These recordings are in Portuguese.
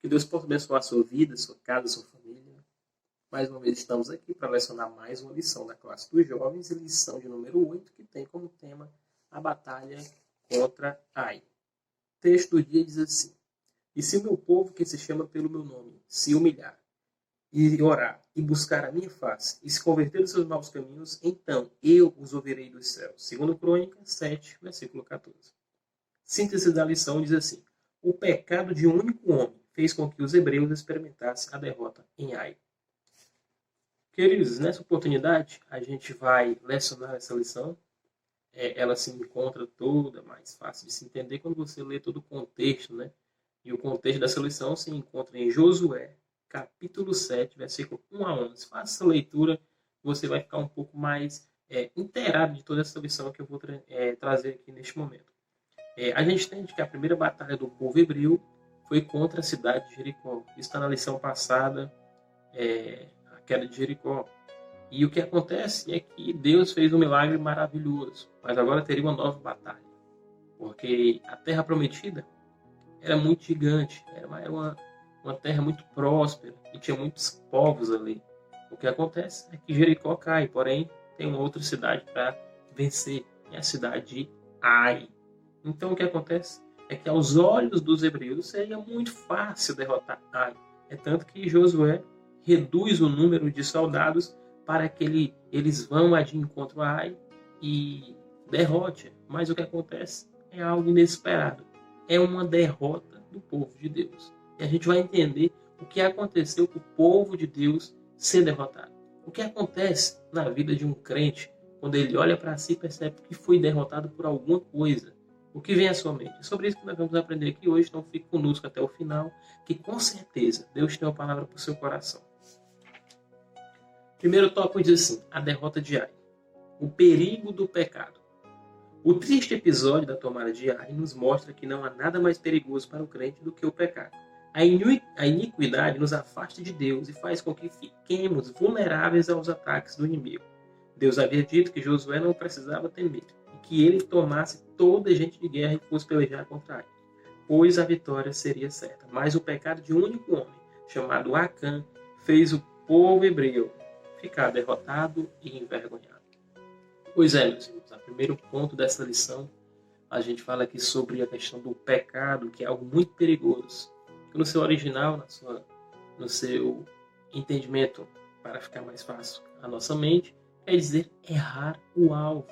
Que Deus possa abençoar a sua vida, sua casa, sua família. Mais uma vez estamos aqui para lecionar mais uma lição da classe dos jovens, lição de número 8, que tem como tema a batalha contra Ai. O texto do dia diz assim: E se o meu povo, que se chama pelo meu nome, se humilhar, e orar, e buscar a minha face, e se converter dos seus maus caminhos, então eu os ouvirei dos céus. 2 Crônicas 7, versículo 14. Síntese da lição diz assim: o pecado de um único homem fez com que os hebreus experimentassem a derrota em Ai. Queridos, nessa oportunidade a gente vai lecionar essa lição. Ela se encontra toda mais fácil de se entender quando você lê todo o contexto, né? E o contexto dessa lição se encontra em Josué, capítulo 7, versículo 1 a 11. Faça essa leitura, você vai ficar um pouco mais inteirado de toda essa lição que eu vou trazer aqui neste momento. A gente entende que a primeira batalha do povo hebreu foi contra a cidade de Jericó. Isso está na lição passada, a queda de Jericó. E o que acontece é que Deus fez um milagre maravilhoso, mas agora teria uma nova batalha. Porque a terra prometida era muito gigante, era uma terra muito próspera e tinha muitos povos ali. O que acontece é que Jericó cai, porém tem uma outra cidade para vencer, é a cidade de Ai. Então o que acontece é que aos olhos dos hebreus seria muito fácil derrotar Ai. É tanto que Josué reduz o número de soldados para que eles vão de encontro a Ai e derrote. Mas o que acontece é algo inesperado. É uma derrota do povo de Deus. E a gente vai entender o que aconteceu com o povo de Deus ser derrotado. O que acontece na vida de um crente quando ele olha para si e percebe que foi derrotado por alguma coisa. O que vem à sua mente? É sobre isso que nós vamos aprender aqui hoje, então fique conosco até o final, que com certeza Deus tem uma palavra para o seu coração. Primeiro tópico diz assim: a derrota de Ai. O perigo do pecado. O triste episódio da tomada de Ai nos mostra que não há nada mais perigoso para o crente do que o pecado. A iniquidade nos afasta de Deus e faz com que fiquemos vulneráveis aos ataques do inimigo. Deus havia dito que Josué não precisava temer e que ele tomasse toda a gente de guerra e fosse pelejar contra Ai, pois a vitória seria certa. Mas o pecado de um único homem, chamado Acã, fez o povo hebreu ficar derrotado e envergonhado. Pois é, meus irmãos, o primeiro ponto dessa lição, a gente fala aqui sobre a questão do pecado, que é algo muito perigoso. No seu original, no seu entendimento, para ficar mais fácil a nossa mente, quer dizer errar o alvo.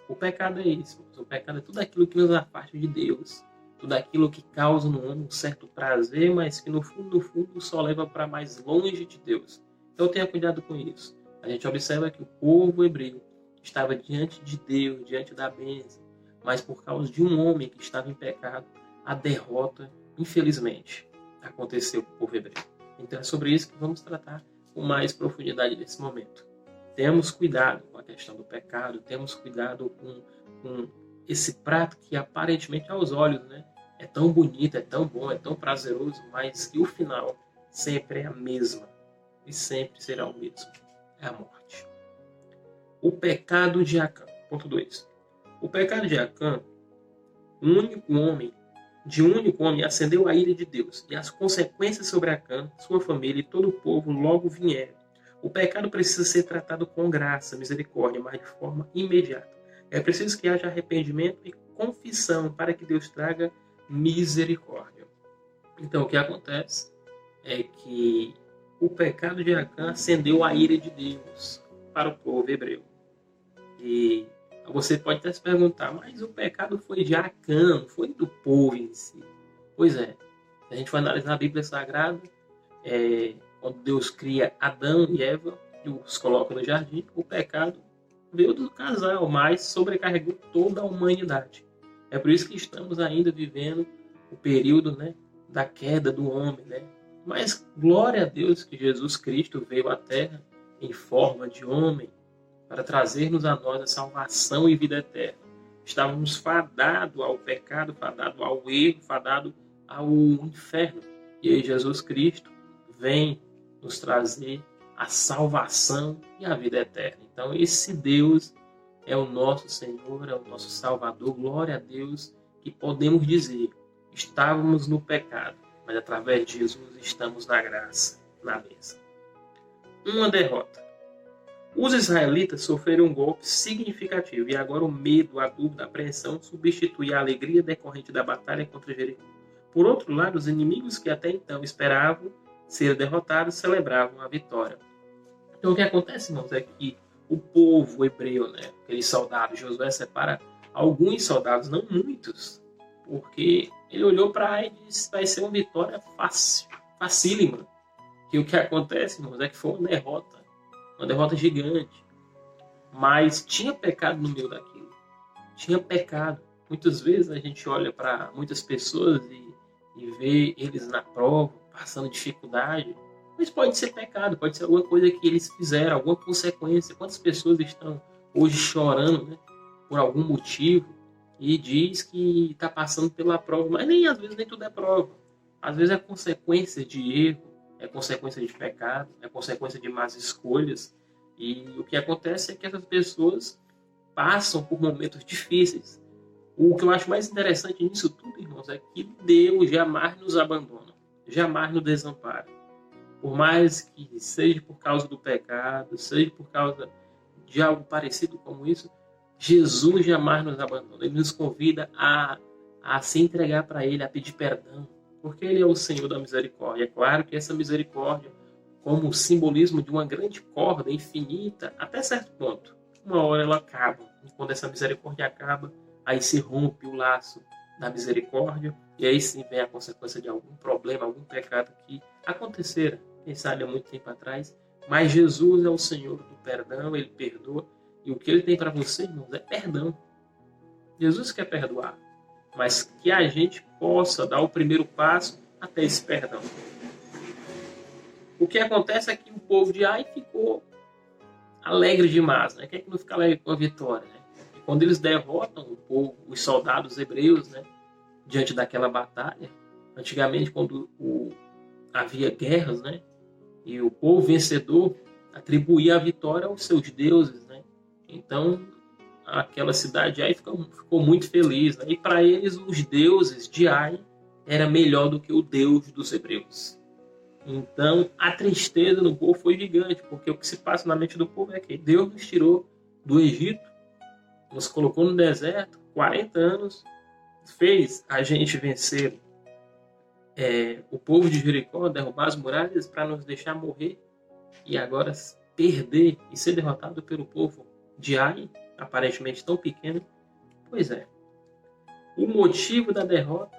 O pecado é isso. O pecado é tudo aquilo que nos afasta de Deus, tudo aquilo que causa no homem um certo prazer, mas que no fundo só leva para mais longe de Deus. Então tenha cuidado com isso. A gente observa que o povo hebreu estava diante de Deus, diante da bênção, mas por causa de um homem que estava em pecado, a derrota, infelizmente, aconteceu com o povo hebreu. Então é sobre isso que vamos tratar com mais profundidade nesse momento. Temos cuidado com a questão do pecado, temos cuidado com esse prato que aparentemente aos olhos, né, é tão bonito, é tão bom, é tão prazeroso, mas que o final sempre é a mesma e sempre será o mesmo, é a morte. O pecado de Acã. Ponto 2. O pecado de Acã, de um único homem, acendeu a ira de Deus, e as consequências sobre Acã, sua família e todo o povo logo vieram. O pecado precisa ser tratado com graça, misericórdia, mas de forma imediata. É preciso que haja arrependimento e confissão para que Deus traga misericórdia. Então, o que acontece é que o pecado de Acã acendeu a ira de Deus para o povo hebreu. E você pode até se perguntar, mas o pecado foi de Acã, não foi do povo em si. Pois é, se a gente for analisar a Bíblia Sagrada, quando Deus cria Adão e Eva e os coloca no jardim, o pecado veio do casal, mas sobrecarregou toda a humanidade. É por isso que estamos ainda vivendo o período, né, da queda do homem, né? Mas glória a Deus que Jesus Cristo veio à Terra em forma de homem para trazer-nos a nós a salvação e vida eterna. Estávamos fadados ao pecado, fadados ao erro, fadados ao inferno. E aí Jesus Cristo vem nos trazer a salvação e a vida eterna. Então esse Deus é o nosso Senhor, é o nosso Salvador. Glória a Deus que podemos dizer, estávamos no pecado, mas através de Jesus estamos na graça, na bênção. Uma derrota. Os israelitas sofreram um golpe significativo e agora o medo, a dúvida, a apreensão substitui a alegria decorrente da batalha contra Jericó. Por outro lado, os inimigos que até então esperavam ser derrotados celebravam a vitória. Então o que acontece, irmãos, é que o povo hebreu, né, aqueles soldados, Josué separa alguns soldados, não muitos, porque ele olhou para e disse: vai ser uma vitória fácil, facílima. E o que acontece, irmãos, é que foi uma derrota gigante. Mas tinha pecado no meio daquilo. Tinha pecado. Muitas vezes a gente olha para muitas pessoas e vê eles na prova, passando dificuldade. Mas pode ser pecado, pode ser alguma coisa que eles fizeram, alguma consequência. Quantas pessoas estão hoje chorando, né, por algum motivo e diz que está passando pela prova, mas às vezes nem tudo é prova. Às vezes é consequência de erro, é consequência de pecado, é consequência de más escolhas. E o que acontece é que essas pessoas passam por momentos difíceis. O que eu acho mais interessante nisso tudo, irmãos, é que Deus jamais nos abandona, jamais nos desampara. Por mais que seja por causa do pecado, seja por causa de algo parecido como isso, Jesus jamais nos abandona. Ele nos convida a se entregar para Ele, a pedir perdão, porque Ele é o Senhor da misericórdia. É claro que essa misericórdia, como simbolismo de uma grande corda infinita, até certo ponto, uma hora ela acaba. E quando essa misericórdia acaba, aí se rompe o laço da misericórdia, e aí sim vem a consequência de algum problema, algum pecado que acontecera, quem sabe há muito tempo atrás. Mas Jesus é o Senhor do perdão, Ele perdoa, e o que Ele tem para você, irmãos, é perdão. Jesus quer perdoar, mas que a gente possa dar o primeiro passo até esse perdão. O que acontece é que o povo de Ai ficou alegre demais, né? Quem é que não fica alegre com a vitória, né? E quando eles derrotam o povo, os soldados hebreus, né, diante daquela batalha, antigamente quando havia guerras, né, e o povo vencedor atribuía a vitória aos seus deuses, né? Então aquela cidade de Ai ficou muito feliz, né? E para eles os deuses de Ai era melhor do que o Deus dos hebreus. Então a tristeza no povo foi gigante, porque o que se passa na mente do povo é que Deus nos tirou do Egito, nos colocou no deserto, 40 anos, fez a gente vencer o povo de Jericó, derrubar as muralhas para nos deixar morrer, e agora perder e ser derrotado pelo povo de Ai, aparentemente tão pequeno. Pois é. O motivo da derrota,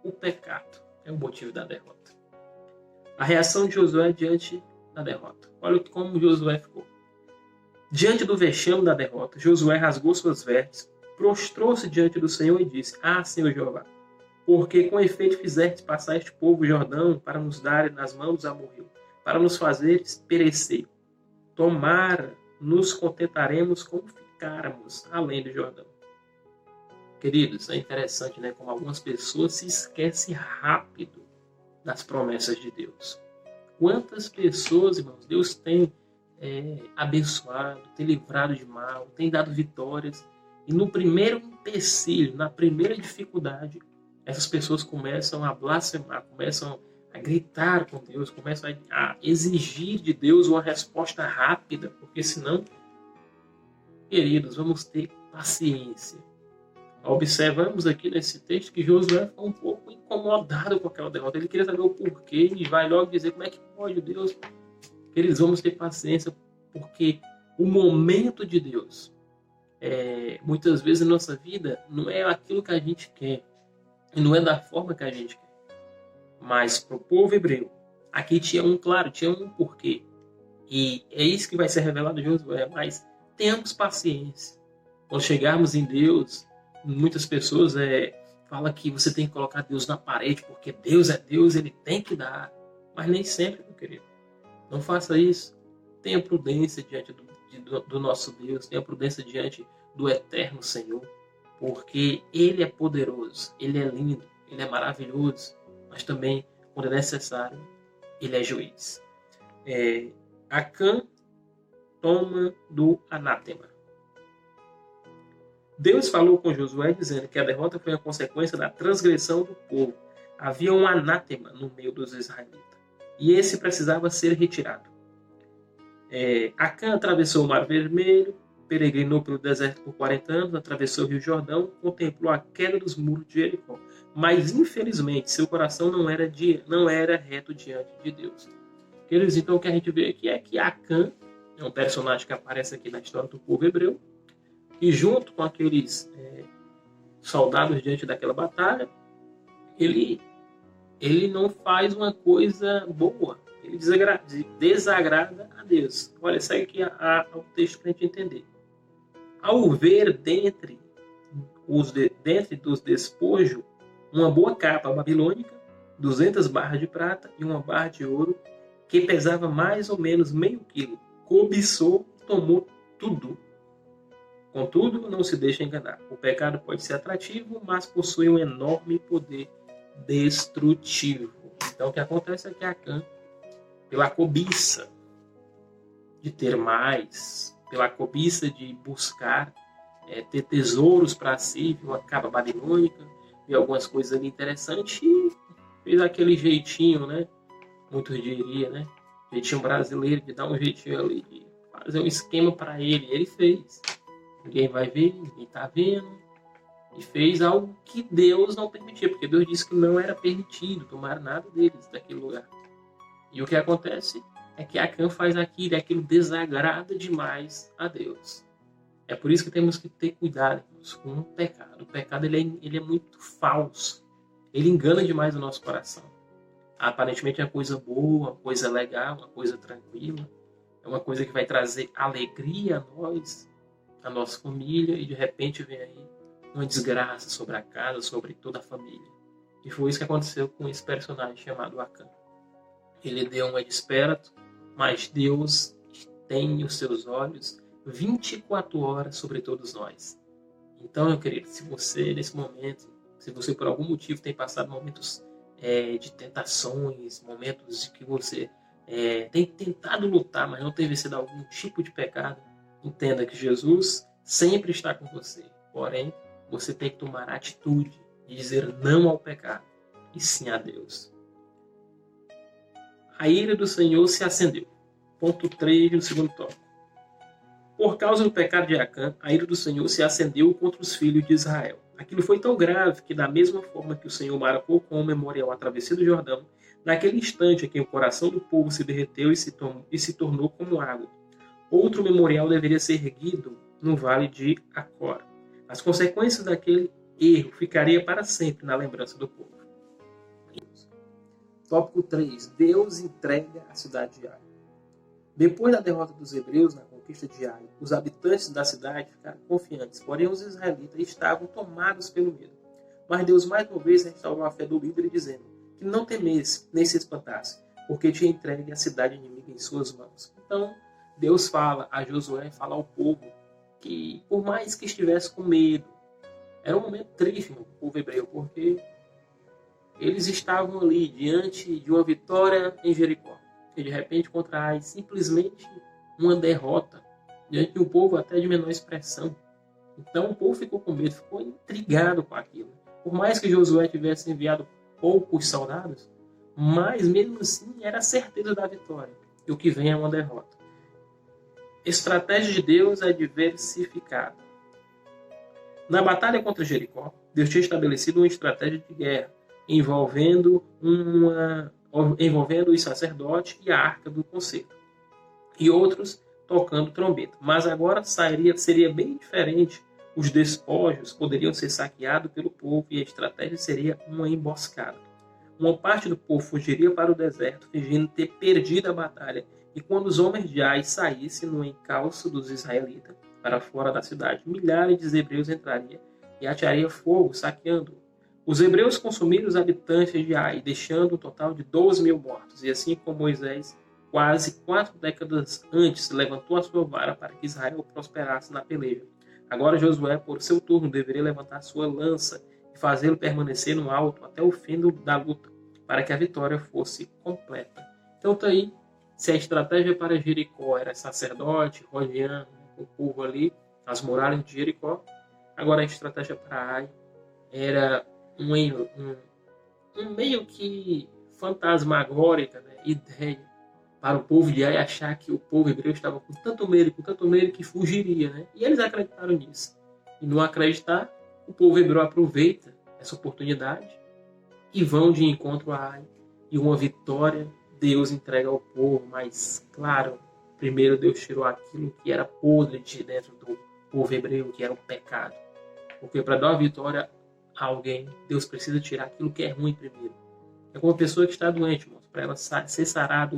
o pecado é o motivo da derrota. A reação de Josué diante da derrota. Olha como Josué ficou. Diante do vexame da derrota, Josué rasgou suas vestes, prostrou-se diante do Senhor e disse: Ah, Senhor Jeová, porque com efeito fizeste passar este povo o Jordão para nos dar nas mãos dos amorreus, para nos fazeres perecer. Tomara, nos contentaremos como ficarmos além do Jordão. Queridos, é interessante, né, como algumas pessoas se esquecem rápido das promessas de Deus. Quantas pessoas, irmãos, Deus tem abençoado, tem livrado de mal, tem dado vitórias, e no primeiro empecilho, na primeira dificuldade, essas pessoas começam a blasfemar, começam a gritar com Deus, começam a exigir de Deus uma resposta rápida, porque senão, queridos, vamos ter paciência. Observamos aqui nesse texto que Josué foi um pouco incomodado com aquela derrota. Ele queria saber o porquê e vai logo dizer como é que pode Deus. Queridos, vamos ter paciência, porque o momento de Deus, muitas vezes na nossa vida, não é aquilo que a gente quer, e não é da forma que a gente quer. Mas para o povo hebreu, aqui tinha um porquê. E é isso que vai ser revelado em Josué. Mas tenhamos paciência. Quando chegarmos em Deus, muitas pessoas falam que você tem que colocar Deus na parede, porque Deus é Deus, Ele tem que dar. Mas nem sempre, meu querido. Não faça isso. Tenha prudência diante do nosso Deus. Tenha prudência diante do eterno Senhor. Porque Ele é poderoso. Ele é lindo. Ele é maravilhoso. Mas também, quando é necessário, Ele é juiz. Acã toma do anátema. Deus falou com Josué dizendo que a derrota foi a consequência da transgressão do povo. Havia um anátema no meio dos israelitas. E esse precisava ser retirado. Acã atravessou o Mar Vermelho, peregrinou pelo deserto por 40 anos, atravessou o Rio Jordão, contemplou a queda dos muros de Jericó. Mas, infelizmente, seu coração não era reto diante de Deus. Queridos, então o que a gente vê aqui é que Acã é um personagem que aparece aqui na história do povo hebreu, e junto com aqueles soldados diante daquela batalha, ele não faz uma coisa boa. Ele desagrada a Deus. Olha, segue aqui o texto para a gente entender. Ao ver dentre dos despojos uma boa capa babilônica, 200 barras de prata e uma barra de ouro, que pesava mais ou menos meio quilo, cobiçou e tomou tudo. Contudo, não se deixe enganar. O pecado pode ser atrativo, mas possui um enorme poder destrutivo. Então, o que acontece é que Acã, pela cobiça de ter mais, pela cobiça de buscar ter tesouros para si, viu uma capa babilônica, viu algumas coisas ali interessantes e fez aquele jeitinho, né? Muitos diriam, né? Jeitinho brasileiro, de dar um jeitinho ali, de fazer um esquema para ele. Ele fez. Ninguém vai ver, ninguém está vendo. E fez algo que Deus não permitia, porque Deus disse que não era permitido tomar nada deles daquele lugar. E o que acontece é que Acã faz aquilo, e aquilo desagrada demais a Deus. É por isso que temos que ter cuidado, irmãos, com o pecado. O pecado ele é muito falso. Ele engana demais o nosso coração. Aparentemente é uma coisa boa, uma coisa legal, uma coisa tranquila. É uma coisa que vai trazer alegria a nós, a nossa família, e de repente vem aí uma desgraça sobre a casa, sobre toda a família. E foi isso que aconteceu com esse personagem chamado Acã. Ele deu uma de esperto, mas Deus tem os seus olhos 24 horas sobre todos nós. Então, meu querido, se você nesse momento, se você por algum motivo tem passado momentos de tentações, momentos de que você tem tentado lutar, mas não tem vencido algum tipo de pecado, entenda que Jesus sempre está com você. Porém, você tem que tomar a atitude de dizer não ao pecado e sim a Deus. A ira do Senhor se acendeu. Ponto 3 do segundo tópico. Por causa do pecado de Acã, a ira do Senhor se acendeu contra os filhos de Israel. Aquilo foi tão grave que, da mesma forma que o Senhor marcou com o memorial a travessia do Jordão, naquele instante em que o coração do povo se derreteu e se tornou como água, outro memorial deveria ser erguido no vale de Acor. As consequências daquele erro ficariam para sempre na lembrança do povo. Tópico 3. Deus entrega a cidade de Ai. Depois da derrota dos hebreus na conquista de Ai, os habitantes da cidade ficaram confiantes, porém os israelitas estavam tomados pelo medo. Mas Deus mais uma vez restaurou a fé do líder, dizendo que não temesse nem se espantasse, porque tinha entregue a cidade inimiga em suas mãos. Então, Deus fala a Josué, fala ao povo, que por mais que estivesse com medo, era um momento triste para o povo hebreu, porque eles estavam ali diante de uma vitória em Jericó. E de repente contra Ai, simplesmente uma derrota diante de um povo até de menor expressão. Então o povo ficou com medo, ficou intrigado com aquilo. Por mais que Josué tivesse enviado poucos soldados, mas mesmo assim era a certeza da vitória. E o que vem é uma derrota. Estratégia de Deus é diversificada. Na batalha contra Jericó, Deus tinha estabelecido uma estratégia de guerra envolvendo os sacerdotes e a arca do concerto, e outros tocando trombeta. Mas agora seria bem diferente. Os despojos poderiam ser saqueados pelo povo e a estratégia seria uma emboscada. Uma parte do povo fugiria para o deserto, fingindo ter perdido a batalha, e quando os homens de Ai saíssem no encalço dos israelitas para fora da cidade, milhares de hebreus entrariam e ateariam fogo, saqueando. Os hebreus consumiram os habitantes de Ai, deixando um total de 12 mil mortos. E assim como Moisés, quase 4 décadas antes, levantou a sua vara para que Israel prosperasse na peleja, agora Josué, por seu turno, deveria levantar sua lança e fazê-lo permanecer no alto até o fim da luta, para que a vitória fosse completa. Então tá aí, se a estratégia para Jericó era sacerdote, rodeando o povo ali, as muralhas de Jericó, Agora a estratégia para Ai era um meio que fantasmagórica, né, ideia para o povo de Ai achar que o povo hebreu estava com tanto medo que fugiria, né? E eles acreditaram nisso. E não acreditar, o povo hebreu aproveita essa oportunidade e vão de encontro a Ai. E uma vitória Deus entrega ao povo, mas claro, primeiro Deus tirou aquilo que era podre de dentro do povo hebreu, que era o pecado. Porque para dar uma vitória a alguém, Deus precisa tirar aquilo que é ruim primeiro. É como uma pessoa que está doente, irmãos, para ela ser sarado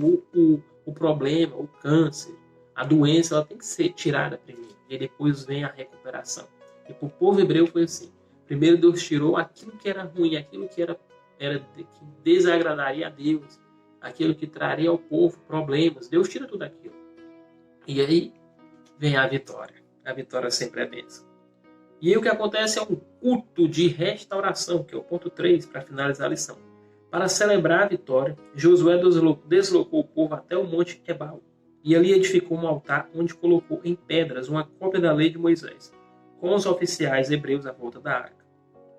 o problema, o câncer, a doença, ela tem que ser tirada primeiro. E depois vem a recuperação. E para o povo hebreu foi assim. Primeiro Deus tirou aquilo que era ruim, aquilo que que desagradaria a Deus, aquilo que traria ao povo problemas. Deus tira tudo aquilo. E aí vem a vitória. A vitória sempre é bênção. E aí o que acontece é um culto de restauração, que é o ponto 3, para finalizar a lição. Para celebrar a vitória, Josué deslocou o povo até o monte Ebal, e ali edificou um altar onde colocou em pedras uma cópia da lei de Moisés, com os oficiais hebreus à volta da arca.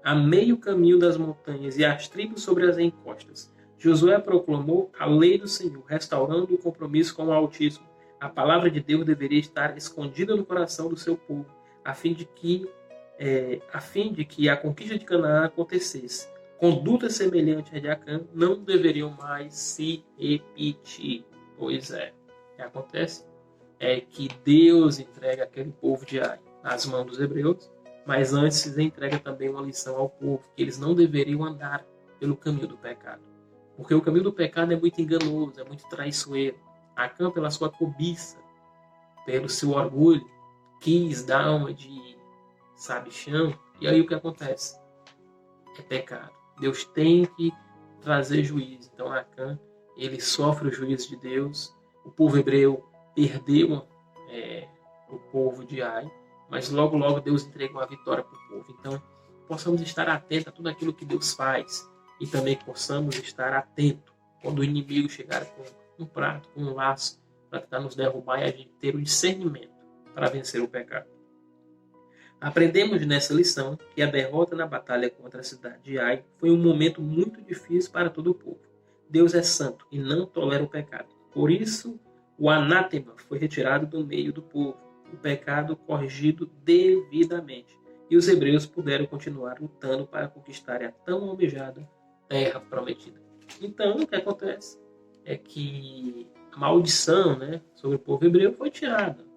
A meio caminho das montanhas e as tribos sobre as encostas, Josué proclamou a lei do Senhor, restaurando o compromisso com o Altíssimo. A palavra de Deus deveria estar escondida no coração do seu povo, a fim de que a conquista de Canaã acontecesse. Condutas semelhantes a de Acã não deveriam mais se repetir. Pois é, o que acontece é que Deus entrega aquele povo de Ai nas mãos dos hebreus, mas antes entrega também uma lição ao povo, que eles não deveriam andar pelo caminho do pecado. Porque o caminho do pecado é muito enganoso, é muito traiçoeiro. Acã, pela sua cobiça, pelo seu orgulho, quis dar uma de sabichão, e aí o que acontece? É pecado. Deus tem que trazer juízo. Então Acã, ele sofre o juízo de Deus. O povo hebreu perdeu o povo de Ai, mas logo logo Deus entregou a vitória para o povo. Então possamos estar atentos a tudo aquilo que Deus faz e também possamos estar atentos quando o inimigo chegar com um prato, com um laço para tentar nos derrubar, e a gente ter o discernimento para vencer o pecado. Aprendemos nessa lição que a derrota na batalha contra a cidade de Ai foi um momento muito difícil para todo o povo. Deus é santo e não tolera o pecado. Por isso, o anátema foi retirado do meio do povo, o pecado corrigido devidamente, e os hebreus puderam continuar lutando para conquistar a tão almejada terra prometida. Então, o que acontece é que a maldição, sobre o povo hebreu foi tirada.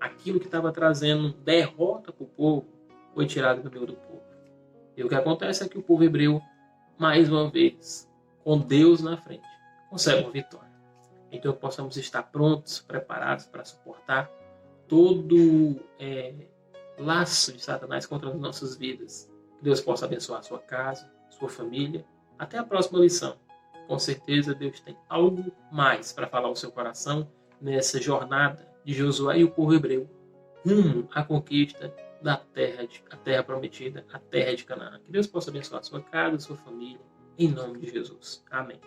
Aquilo que estava trazendo derrota para o povo foi tirado do meio do povo. E o que acontece é que o povo hebreu, mais uma vez, com Deus na frente, consegue uma vitória. Então possamos estar prontos, preparados para suportar todo laço de Satanás contra as nossas vidas. Que Deus possa abençoar a sua casa, sua família. Até a próxima lição. Com certeza Deus tem algo mais para falar ao seu coração nessa jornada de Josué e o povo hebreu rumo à conquista da terra prometida, a terra de Canaã. Que Deus possa abençoar a sua casa, a sua família, em nome de Jesus. Amém.